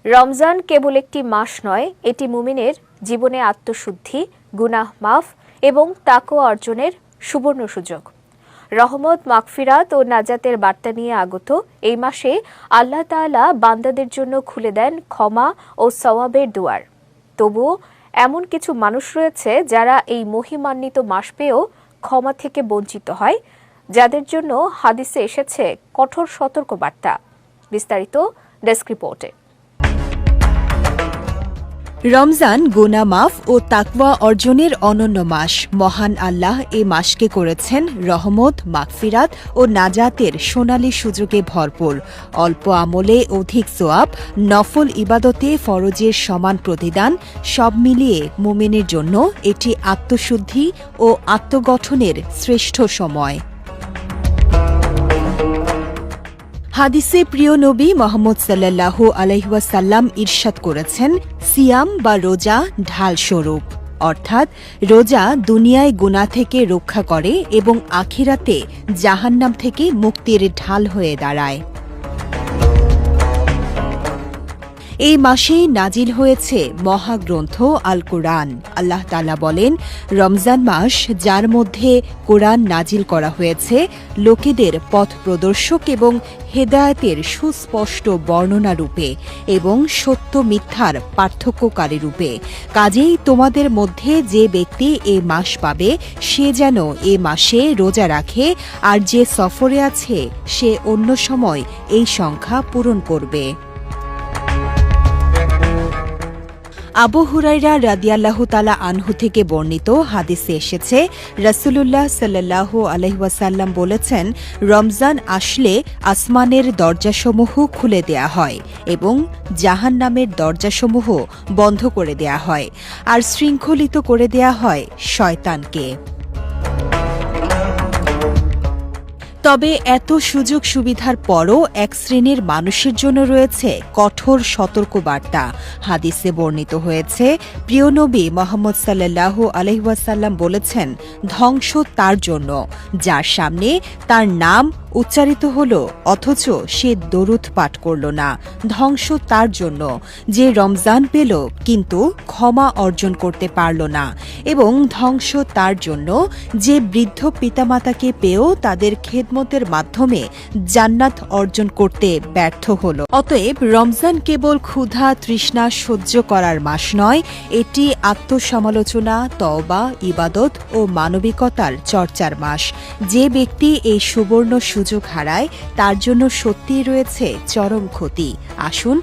রমজান কেবল একটি মাস নয়, এটি মুমিনের জীবনে আত্মশুদ্ধি, গুনাহ মাফ এবং তাকওয়া অর্জনের সুবর্ণ সুযোগ। রহমত, মাগফিরাত ও নাজাতের বার্তা নিয়ে আগত এই মাসে আল্লাহ তাআলা বান্দাদের জন্য খুলে দেন ক্ষমা ও সওয়াবের দুয়ার। তবুও এমন কিছু মানুষ রয়েছে যারা এই মহিমান্বিত মাস পেয়েও ক্ষমা থেকে বঞ্চিত হয়, যাদের জন্য হাদিসে এসেছে কঠোর সতর্কবার্তা। বিস্তারিত ডেস্ক রিপোর্টে। রমজান গুনাহ মাফ ও তাকওয়া অর্জনের অনন্য মাস। মহান আল্লাহ এ মাসকে করেছেন রহমত, মাগফিরাত ও নাজাতের সোনালী সুযোগে ভরপুর। অল্প আমলে অধিক সোয়াব, নফল ইবাদতে ফরজের সমান প্রতিদান, সব মিলিয়ে মুমিনের জন্য এটি আত্মশুদ্ধি ও আত্মগঠনের শ্রেষ্ঠ সময়। হাদিসে প্রিয় নবী মুহাম্মদ সাল্লাল্লাহু আলাইহি ওয়াসাল্লাম ইরশাদ করেছেন, সিয়াম বা রোজা ঢাল স্বরূপ, অর্থাৎ রোজা দুনিয়ায় গুনাহ থেকে রক্ষা করে এবং আখিরাতে জাহান্নাম থেকে মুক্তির ঢাল হয়ে দাঁড়ায়। এই মাসেই নাজিল হয়েছে মহাগ্রন্থ আল কোরআন। আল্লাহ তাআলা বলেন, রমজান মাস যার মধ্যে কোরআন নাজিল করা হয়েছে লোকেদের পথ প্রদর্শক এবং হেদায়েতের সুস্পষ্ট বর্ণনা রূপে এবং সত্য মিথ্যার পার্থক্যকারী রূপে। কাজেই তোমাদের মধ্যে যে ব্যক্তি এ মাস পাবে সে যেন এ মাসে রোজা রাখে, আর যে সফরে আছে সে অন্য সময় এই সংখ্যা পূরণ করবে। আবু হুরায়রা রাদিয়াল্লাহু তাআলা আনহু থেকে বর্ণিত হাদিসে এসেছে, রাসূলুল্লাহ সাল্লাল্লাহু আলাইহি ওয়াসাল্লাম বলেছেন, রমজান আসলে আসমানের দরজাসমূহ খুলে দেয়া হয় এবং জাহান্নামের দরজাসমূহ বন্ধ করে দেয়া হয়, আর শৃঙ্খলিত করে দেয়া হয় শয়তানকে। তবে এত সুযোগ সুবিধার পরও এক শ্রেণীর মানুষের জন্য রয়েছে কঠোর সতর্কবার্তা। হাদিসে বর্ণিত হয়েছে, প্রিয় নবী মুহাম্মদ সাল্লাল্লাহু আলাইহি ওয়াসাল্লাম বলেছেন, ধ্বংস তার জন্য যার সামনে তার নাম উচ্চারিত হল অথচ সে দরুদ পাঠ করল না। ধ্বংস তার জন্য যে রমজান পেল কিন্তু ক্ষমা অর্জন করতে পারল না, এবং ধ্বংস তার জন্য যে বৃদ্ধ পিতামাতাকে পেয়েও তাদের খেদমতের মাধ্যমে জান্নাত অর্জন করতে ব্যর্থ হল। অতএব রমজান কেবল ক্ষুধা তৃষ্ণা সহ্য করার মাস নয়, এটি আত্মসমালোচনা, তওবা, ইবাদত ও মানবিকতার চর্চার মাস। যে ব্যক্তি এই সুবর্ণ সুযোগ হারায় তার জন্য সত্যিই রয়েছে চরম ক্ষতি। আসুন